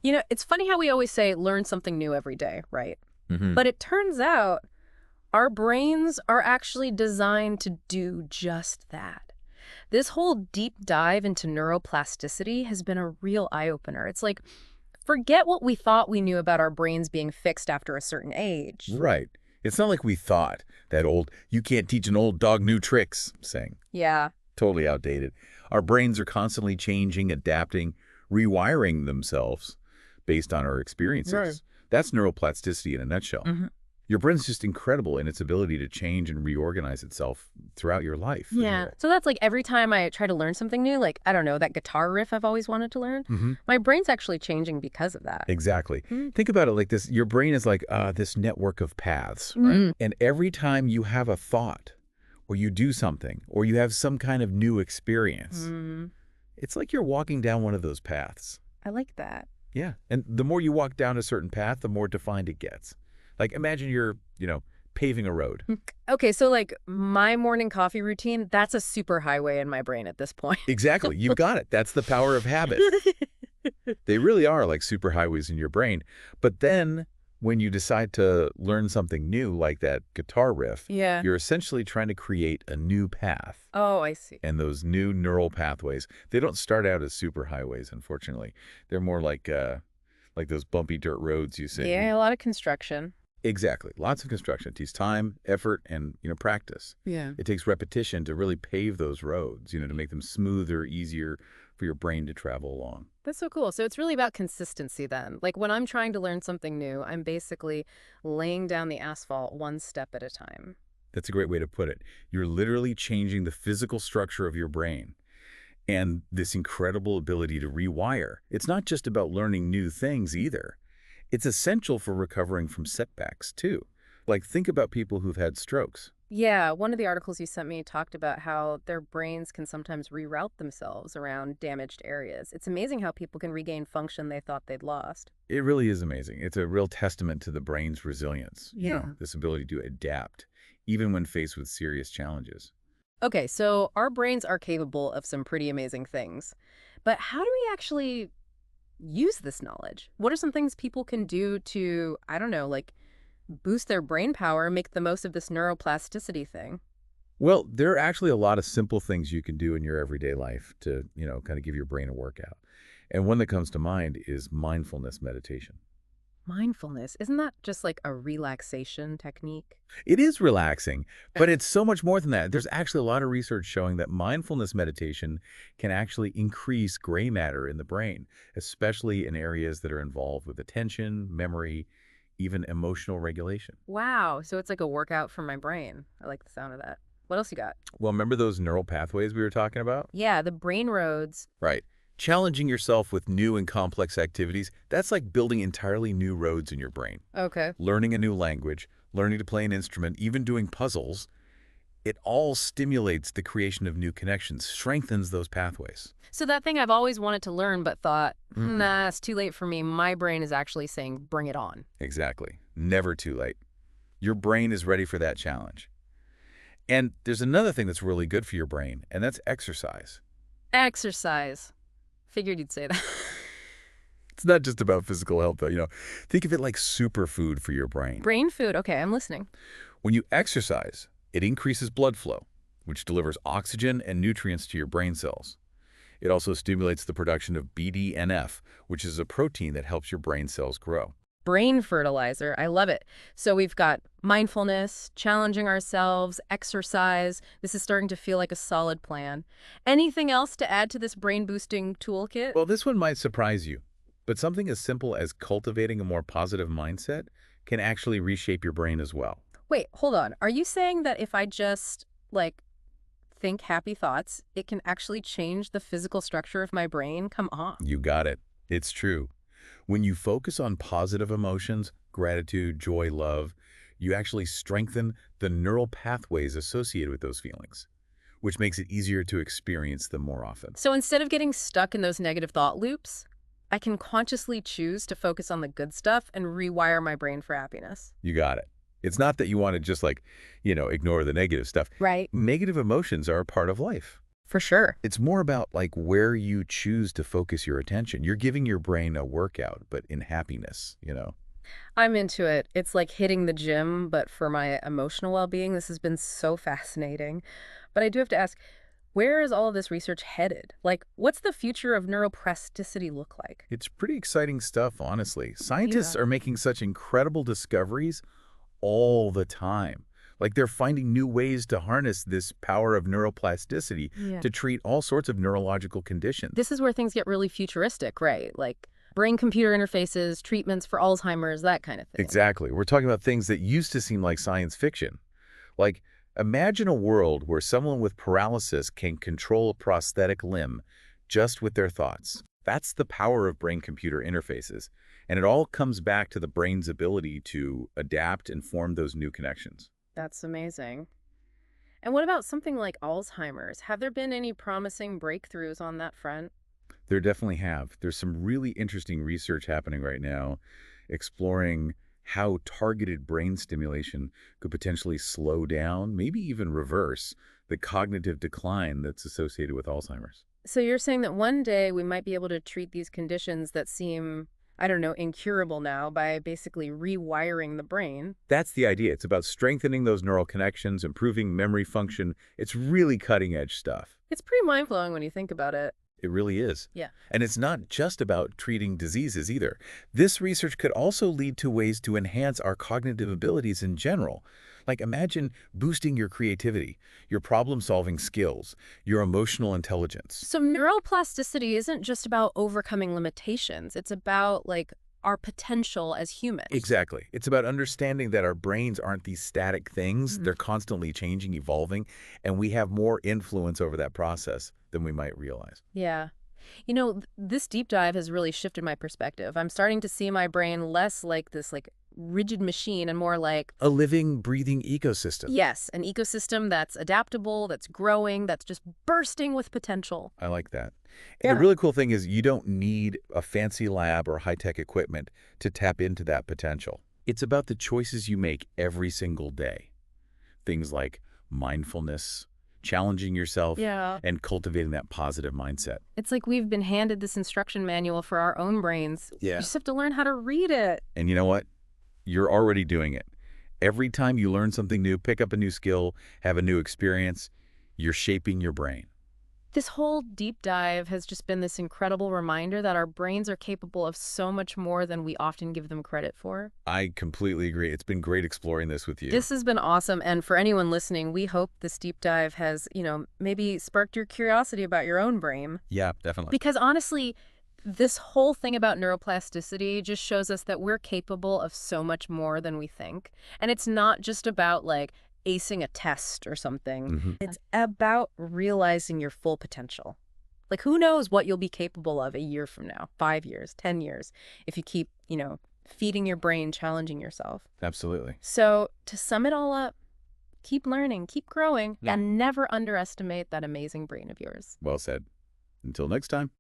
You know, it's funny how we always say learn something new every day, right? Mm-hmm. But it turns out our brains are actually designed to do just that. This whole deep dive into neuroplasticity has been a real eye-opener. It's like, forget what we thought we knew about our brains being fixed after a certain age. Right. It's not like we thought that old, you can't teach an old dog new tricks saying. Yeah. Totally outdated. Our brains are constantly changing, adapting, rewiring themselves based on our experiences. Right. That's neuroplasticity in a nutshell. Mm-hmm. Your brain's just incredible in its ability to change and reorganize itself throughout your life. Yeah. So that's like every time I try to learn something new, like, I don't know, that guitar riff I've always wanted to learn, Mm-hmm. my brain's actually changing because of that. Exactly. Mm. Think about it like this. Your brain is like this network of paths. Mm. And every time you have a thought or you do something or you have some kind of new experience, Mm. it's like you're walking down one of those paths. I like that. Yeah. And the more you walk down a certain path, the more defined it gets. Like imagine you're, paving a road. Okay, so like my morning coffee routine, that's a super highway in my brain at this point. Exactly. You've got it. That's the power of habit. They really are like superhighways in your brain. But then when you decide to learn something new, like that guitar riff, Yeah. you're essentially trying to create a new path. Oh, I see. And those new neural pathways, they don't start out as superhighways, unfortunately. They're more like those bumpy dirt roads you see. Yeah, a lot of construction. Exactly. Lots of construction. It takes time, effort, and, practice. Yeah. It takes repetition to really pave those roads, to make them smoother, easier for your brain to travel along. That's so cool. So it's really about consistency then. Like when I'm trying to learn something new, I'm basically laying down the asphalt one step at a time. That's a great way to put it. You're literally changing the physical structure of your brain. And this incredible ability to rewire. It's not just about learning new things either. It's essential for recovering from setbacks, too. Like, think about people who've had strokes. Yeah, one of the articles you sent me talked about how their brains can sometimes reroute themselves around damaged areas. It's amazing how people can regain function they thought they'd lost. It really is amazing. It's a real testament to the brain's resilience. Yeah. This ability to adapt, even when faced with serious challenges. Okay, so our brains are capable of some pretty amazing things. But how do we actually use this knowledge? What are some things people can do to, I don't know, like boost their brain power and make the most of this neuroplasticity thing? Well, there are actually a lot of simple things you can do in your everyday life to, kind of give your brain a workout. And one that comes to mind is mindfulness meditation. Mindfulness, isn't that just like a relaxation technique? It is relaxing, but it's so much more than that. There's actually a lot of research showing that mindfulness meditation can actually increase gray matter in the brain, especially in areas that are involved with attention, memory, even emotional regulation. Wow, so it's like a workout for my brain. I like the sound of that. What else you got? Well, remember those neural pathways we were talking about? Yeah, the brain roads. Right. Challenging yourself with new and complex activities, that's like building entirely new roads in your brain. Okay. Learning a new language, learning to play an instrument, even doing puzzles, it all stimulates the creation of new connections, strengthens those pathways. So that thing I've always wanted to learn but thought, nah, it's too late for me. My brain is actually saying, bring it on. Exactly. Never too late. Your brain is ready for that challenge. And there's another thing that's really good for your brain, and that's exercise. Exercise. Figured you'd say that. It's not just about physical health, though. Think of it like superfood for your brain. Brain food. Okay, I'm listening. When you exercise, it increases blood flow, which delivers oxygen and nutrients to your brain cells. It also stimulates the production of BDNF, which is a protein that helps your brain cells grow. Brain fertilizer. I love it. So we've got mindfulness, challenging ourselves, exercise. This is starting to feel like a solid plan. Anything else to add to this brain-boosting toolkit? Well, this one might surprise you, but something as simple as cultivating a more positive mindset can actually reshape your brain as well. Wait, hold on. Are you saying that if I just, think happy thoughts, it can actually change the physical structure of my brain? Come on. You got it. It's true. When you focus on positive emotions, gratitude, joy, love, you actually strengthen the neural pathways associated with those feelings, which makes it easier to experience them more often. So instead of getting stuck in those negative thought loops, I can consciously choose to focus on the good stuff and rewire my brain for happiness. You got it. It's not that you want to just ignore the negative stuff. Right. Negative emotions are a part of life. For sure. It's more about like where you choose to focus your attention. You're giving your brain a workout, but in happiness. I'm into it. It's like hitting the gym, but for my emotional well-being. This has been so fascinating. But I do have to ask, where is all of this research headed? Like, what's the future of neuroplasticity look like? It's pretty exciting stuff, honestly. Scientists Yeah. are making such incredible discoveries all the time. Like they're finding new ways to harness this power of neuroplasticity Yeah. to treat all sorts of neurological conditions. This is where things get really futuristic, right? Like brain-computer interfaces, treatments for Alzheimer's, that kind of thing. Exactly. We're talking about things that used to seem like science fiction. Like, imagine a world where someone with paralysis can control a prosthetic limb just with their thoughts. That's the power of brain-computer interfaces. And it all comes back to the brain's ability to adapt and form those new connections. That's amazing. And what about something like Alzheimer's? Have there been any promising breakthroughs on that front? There definitely have. There's some really interesting research happening right now exploring how targeted brain stimulation could potentially slow down, maybe even reverse, the cognitive decline that's associated with Alzheimer's. So you're saying that one day we might be able to treat these conditions that seem, I don't know, incurable now by basically rewiring the brain. That's the idea. It's about strengthening those neural connections, improving memory function. It's really cutting-edge stuff. It's pretty mind-blowing when you think about it. It really is. Yeah. And it's not just about treating diseases either. This research could also lead to ways to enhance our cognitive abilities in general. Like imagine boosting your creativity, your problem-solving skills, your emotional intelligence. So neuroplasticity isn't just about overcoming limitations. It's about, like, our potential as humans. Exactly. It's about understanding that our brains aren't these static things. They're constantly changing, evolving, and we have more influence over that process than we might realize. Yeah. You know, this deep dive has really shifted my perspective. I'm starting to see my brain less like this, like, rigid machine and more like, A living, breathing ecosystem. yes, an ecosystem that's adaptable, that's growing, that's just bursting with potential. I like that. Yeah. And the really cool thing is you don't need a fancy lab or high-tech equipment to tap into that potential. It's about the choices you make every single day. Things like mindfulness, challenging yourself, Yeah. and cultivating that positive mindset. It's like we've been handed this instruction manual for our own brains. Yeah. You just have to learn how to read it. And you know what? You're already doing it. Every time you learn something new, pick up a new skill, have a new experience, you're shaping your brain. This whole deep dive has just been this incredible reminder that our brains are capable of so much more than we often give them credit for. I completely agree. It's been great exploring this with you. This has been awesome. And for anyone listening, we hope this deep dive has, maybe sparked your curiosity about your own brain. Yeah, definitely. Because honestly, this whole thing about neuroplasticity just shows us that we're capable of so much more than we think. And it's not just about, like, acing a test or something. It's about realizing your full potential. Like, who knows what you'll be capable of a year from now, 5 years, 10 years, if you keep, feeding your brain, challenging yourself. Absolutely. So to sum it all up, keep learning, keep growing, Yeah. and never underestimate that amazing brain of yours. Well said. Until next time.